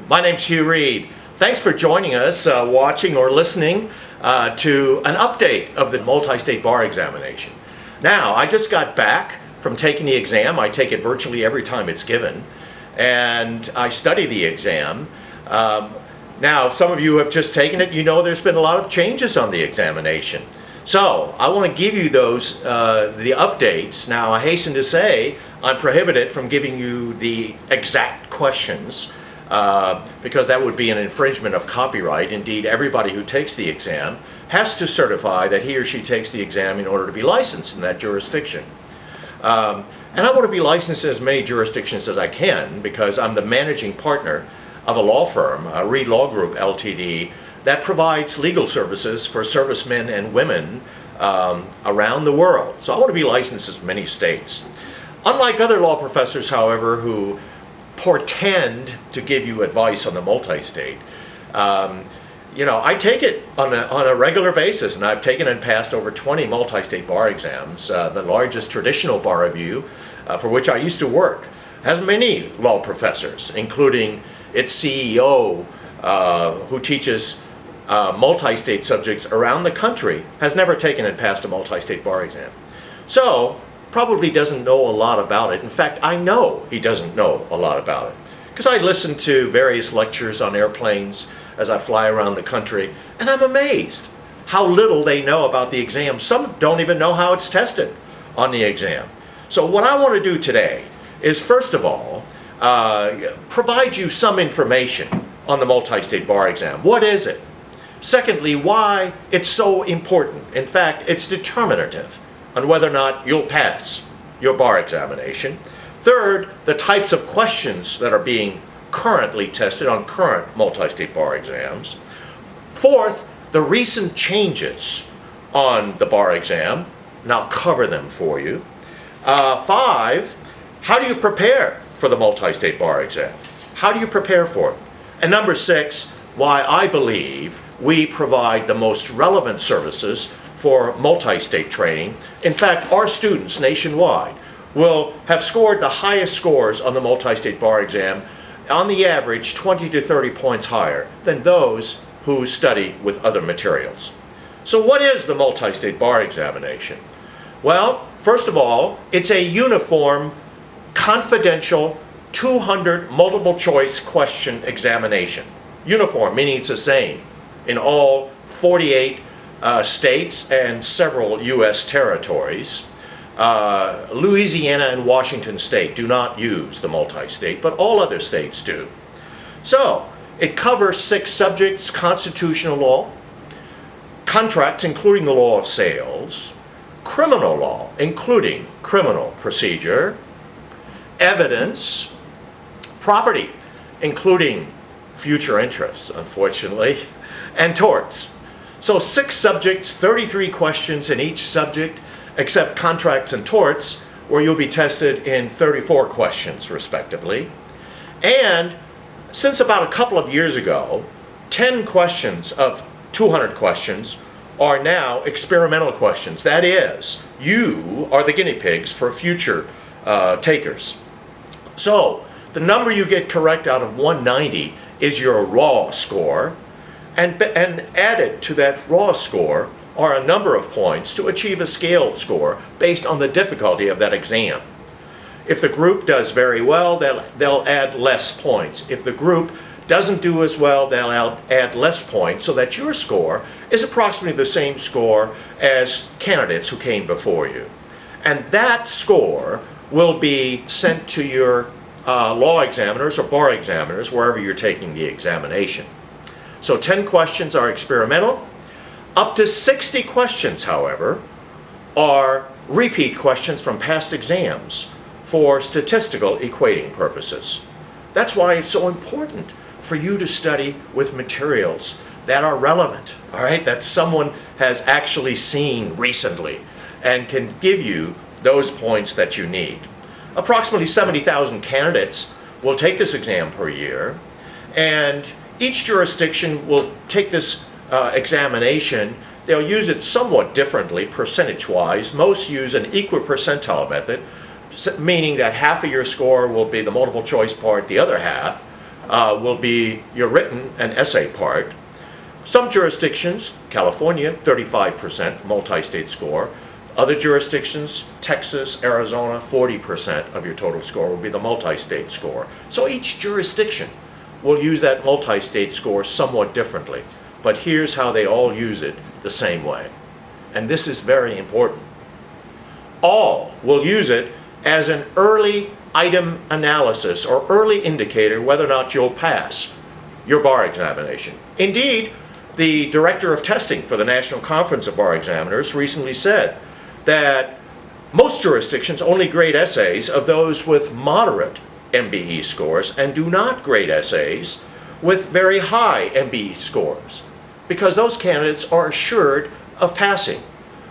My name's Hugh Reed. Thanks for joining us, watching or listening to an update of the Multistate Bar Examination. Now, I just got back from taking the exam. I take it virtually every time it's given, and I study the exam. Now, if some of you have just taken it, you know there's been a lot of changes on the examination. So, I want to give you those, the updates. Now, I hasten to say, I'm prohibited from giving you the exact questions because that would be an infringement of copyright. Indeed, everybody who takes the exam has to certify that he or she takes the exam in order to be licensed in that jurisdiction. And I want to be licensed in as many jurisdictions as I can because I'm the managing partner of a law firm, Reed Law Group Ltd., that provides legal services for servicemen and women around the world. So I want to be licensed in many states. Unlike other law professors, however, who portend to give you advice on the multi-state, I take it on a regular basis, and I've taken and passed over 20 multi-state bar exams. The largest traditional bar review, for which I used to work, has many law professors, including its CEO, who teaches multi-state subjects around the country, has never taken and passed a multi-state bar exam. So, probably doesn't know a lot about it. In fact, I know he doesn't know a lot about it, because I listen to various lectures on airplanes as I fly around the country, and I'm amazed how little they know about the exam. Some don't even know how it's tested on the exam. So what I want to do today is, first of all, provide you some information on the multi-state bar exam. What is it? Secondly, why it's so important. In fact, it's determinative on whether or not you'll pass your bar examination. Third, the types of questions that are being currently tested on current multi-state bar exams. Fourth, the recent changes on the bar exam, and I'll cover them for you. Five, how do you prepare for the multi-state bar exam? How do you prepare for it? And number six, why I believe we provide the most relevant services for multi-state training. In fact, our students nationwide will have scored the highest scores on the multi-state bar exam, on the average 20 to 30 points higher than those who study with other materials. So what is the multi-state bar examination? Well, first of all, it's a uniform, confidential, 200 multiple choice question examination. Uniform, meaning it's the same in all 48 states and several U.S. territories. Louisiana and Washington State do not use the multi-state, but all other states do. So, it covers 6 subjects: constitutional law, contracts including the law of sales, criminal law including criminal procedure, evidence, property including future interests, unfortunately, and torts. So 6 subjects, 33 questions in each subject, except contracts and torts, where you'll be tested in 34 questions, respectively. And since about a couple of years ago, 10 questions of 200 questions are now experimental questions. That is, you are the guinea pigs for future takers. So, the number you get correct out of 190 is your raw score, and added to that raw score are a number of points to achieve a scaled score based on the difficulty of that exam. If the group does very well, they'll add less points. If the group doesn't do as well, they'll add less points, so that your score is approximately the same score as candidates who came before you. And that score will be sent to your law examiners or bar examiners, wherever you're taking the examination. So 10 questions are experimental. Up to 60 questions, however, are repeat questions from past exams for statistical equating purposes. That's why it's so important for you to study with materials that are relevant, all right, that someone has actually seen recently and can give you those points that you need. Approximately 70,000 candidates will take this exam per year, and each jurisdiction will take this examination. They'll use it somewhat differently percentage-wise. Most use an equipercentile method, meaning that half of your score will be the multiple choice part, the other half will be your written and essay part. Some jurisdictions, California, 35% multi-state score. Other jurisdictions, Texas, Arizona, 40% of your total score will be the multi-state score. So each jurisdiction will use that multi-state score somewhat differently. But here's how they all use it the same way. And this is very important. All will use it as an early item analysis or early indicator whether or not you'll pass your bar examination. Indeed, the director of testing for the National Conference of Bar Examiners recently said that most jurisdictions only grade essays of those with moderate MBE scores and do not grade essays with very high MBE scores, because those candidates are assured of passing,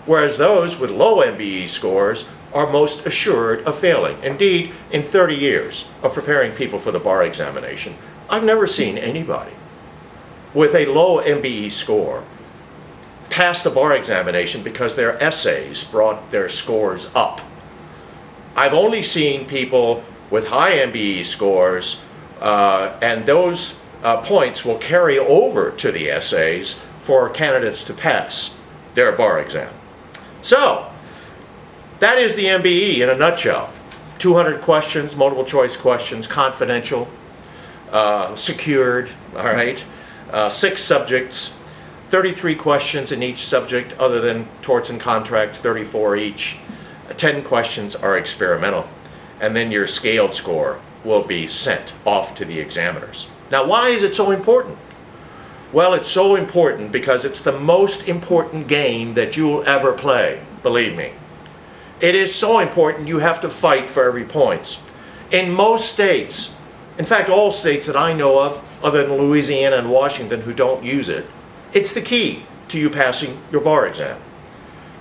whereas those with low MBE scores are most assured of failing. Indeed, in 30 years of preparing people for the bar examination, I've never seen anybody with a low MBE score pass the bar examination because their essays brought their scores up. I've only seen people with high MBE scores, and those points will carry over to the essays for candidates to pass their bar exam. So, that is the MBE in a nutshell. 200 questions, multiple choice questions, confidential, secured, all right? 6 subjects, 33 questions in each subject other than torts and contracts, 34 each. 10 questions are experimental. And then your scaled score will be sent off to the examiners. Now, why is it so important? Well, it's so important because it's the most important game that you'll ever play, believe me. It is so important you have to fight for every point. In most states, in fact, all states that I know of, other than Louisiana and Washington who don't use it, it's the key to you passing your bar exam.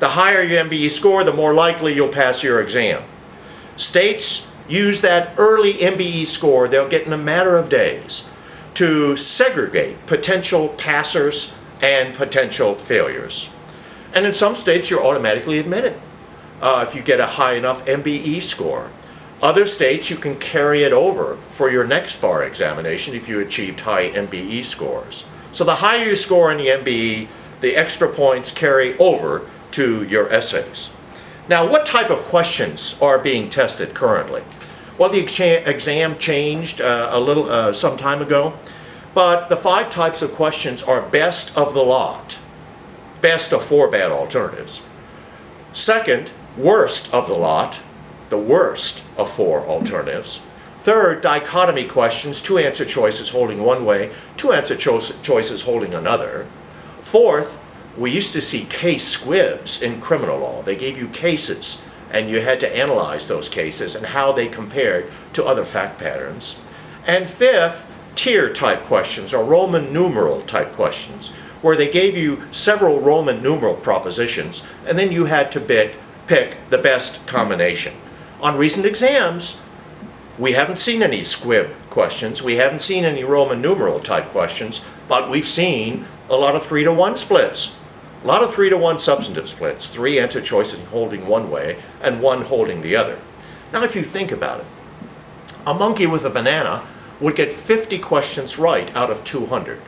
The higher your MBE score, the more likely you'll pass your exam. States use that early MBE score, they'll get in a matter of days, to segregate potential passers and potential failures. And in some states, you're automatically admitted if you get a high enough MBE score. Other states, you can carry it over for your next bar examination if you achieved high MBE scores. So the higher you score in the MBE, the extra points carry over to your essays. Now, what type of questions are being tested currently? Well, the exam changed a little some time ago, but the 5 types of questions are best of the lot, best of 4 bad alternatives. Second, worst of the lot, the worst of 4 alternatives. Third, dichotomy questions, 2 answer choices holding one way, 2 answer choices holding another. Fourth, we used to see case squibs in criminal law. They gave you cases, and you had to analyze those cases and how they compared to other fact patterns. And fifth, tier type questions, or Roman numeral type questions, where they gave you several Roman numeral propositions, and then you had to pick the best combination. On recent exams, we haven't seen any squib questions, we haven't seen any Roman numeral type questions, but we've seen a lot of 3-to-1 splits. A lot of 3-to-1 substantive splits, 3 answer choices holding one way and 1 holding the other. Now, if you think about it, a monkey with a banana would get 50 questions right out of 200.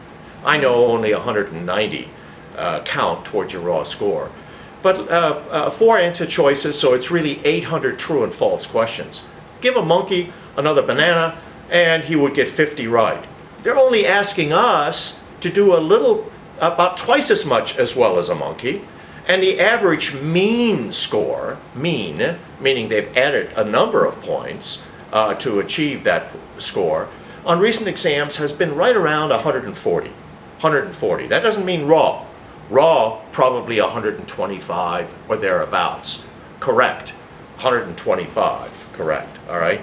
I know only 190 count towards your raw score. But 4 answer choices, so it's really 800 true and false questions. Give a monkey another banana, and he would get 50 right. They're only asking us to do about twice as much as well as a monkey, and the average mean score, mean, meaning they've added a number of points to achieve that score, on recent exams has been right around 140. That doesn't mean raw. Raw, probably 125 or thereabouts. Correct. 125, correct, all right?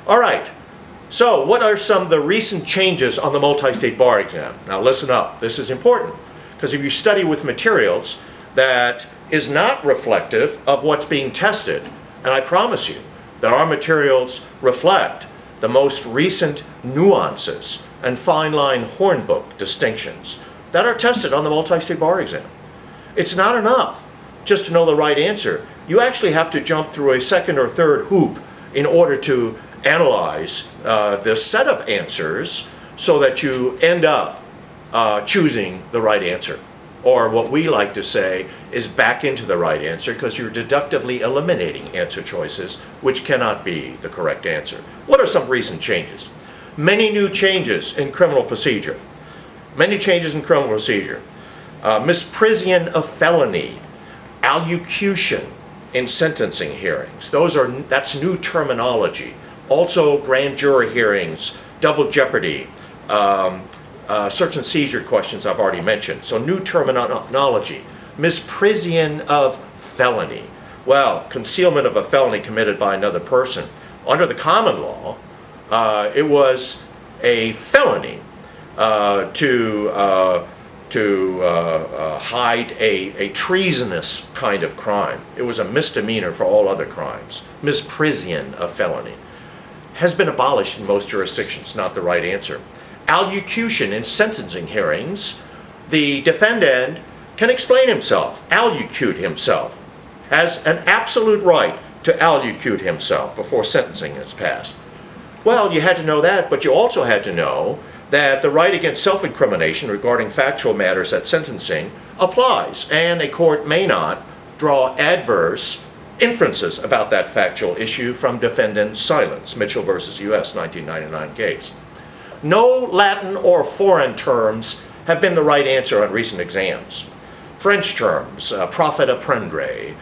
All right, so what are some of the recent changes on the multi-state bar exam? Now listen up, this is important, because if you study with materials that is not reflective of what's being tested, and I promise you that our materials reflect the most recent nuances and fine line hornbook distinctions that are tested on the multi-state bar exam. It's not enough just to know the right answer. You actually have to jump through a second or third hoop in order to analyze the set of answers so that you end up choosing the right answer. Or what we like to say is back into the right answer, because you're deductively eliminating answer choices which cannot be the correct answer. What are some recent changes? Many new changes in criminal procedure. Many changes in criminal procedure. Misprision of felony, allocution in sentencing hearings. That's new terminology. Also grand jury hearings, double jeopardy, search and seizure questions I've already mentioned. So new terminology. Misprision of felony. Well, concealment of a felony committed by another person. Under the common law, it was a felony to hide a treasonous kind of crime. It was a misdemeanor for all other crimes. Misprision of felony has been abolished in most jurisdictions, not the right answer. Allocution in sentencing hearings, the defendant can explain himself, allocute himself, has an absolute right to allocute himself before sentencing is passed. Well, you had to know that, but you also had to know that the right against self-incrimination regarding factual matters at sentencing applies, and a court may not draw adverse inferences about that factual issue from defendant's silence. Mitchell versus U.S. 1999 case. No Latin or foreign terms have been the right answer on recent exams. French terms, profit apprendre,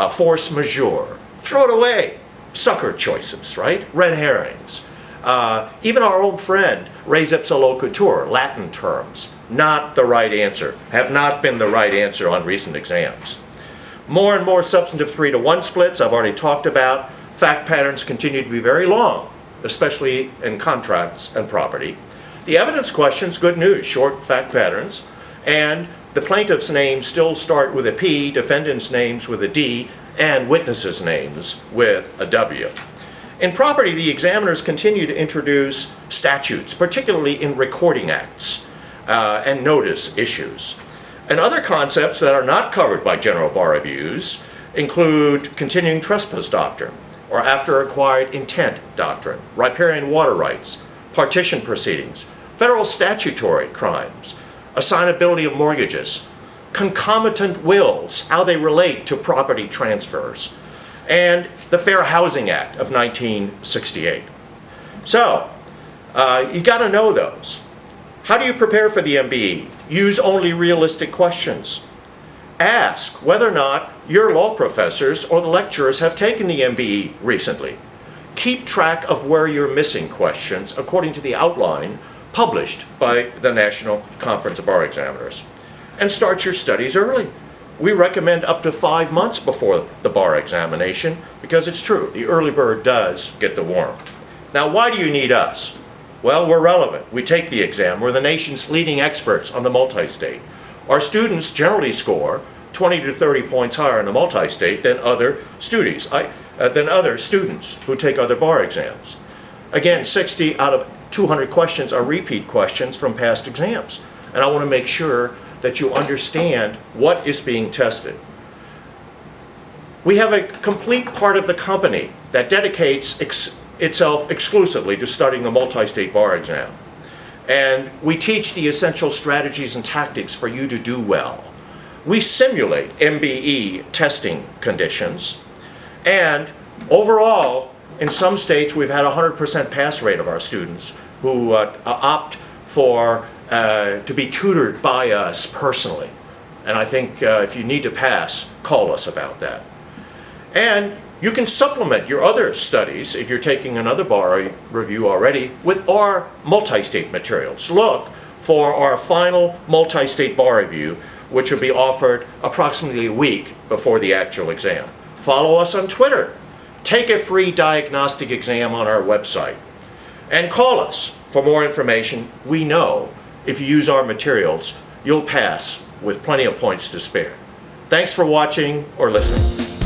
force majeure, throw it away. Sucker choices, right? Red herrings. Even our old friend, res ipsa loquitur, Latin terms, not the right answer, have not been the right answer on recent exams. More and more substantive 3-to-1 splits, I've already talked about. Fact patterns continue to be very long, especially in contracts and property. The evidence questions, good news, short fact patterns, and the plaintiff's names still start with a P, defendant's names with a D, and witnesses' names with a W. In property, the examiners continue to introduce statutes, particularly in recording acts and notice issues. And other concepts that are not covered by general bar reviews include continuing trespass doctrine, or after acquired intent doctrine, riparian water rights, partition proceedings, federal statutory crimes, assignability of mortgages, concomitant wills, how they relate to property transfers, and the Fair Housing Act of 1968. So, you got to know those. How do you prepare for the MBE? Use only realistic questions. Ask whether or not your law professors or the lecturers have taken the MBE recently. Keep track of where you're missing questions according to the outline published by the National Conference of Bar Examiners. And start your studies early. We recommend up to 5 months before the bar examination, because it's true, the early bird does get the worm. Now, why do you need us? Well, we're relevant. We take the exam. We're the nation's leading experts on the multi-state. Our students generally score 20 to 30 points higher in the multi-state than other students who take other bar exams. Again, 60 out of 200 questions are repeat questions from past exams. And I want to make sure that you understand what is being tested. We have a complete part of the company that dedicates itself exclusively to studying the multi-state bar exam. And we teach the essential strategies and tactics for you to do well. We simulate MBE testing conditions, and overall, in some states, we've had a 100% pass rate of our students who opt for to be tutored by us personally. And I think if you need to pass, call us about that. And you can supplement your other studies, if you're taking another bar review already, with our multi-state materials. Look for our final multi-state bar review, which will be offered approximately a week before the actual exam. Follow us on Twitter. Take a free diagnostic exam on our website. And call us for more information. We know if you use our materials, you'll pass with plenty of points to spare. Thanks for watching or listening.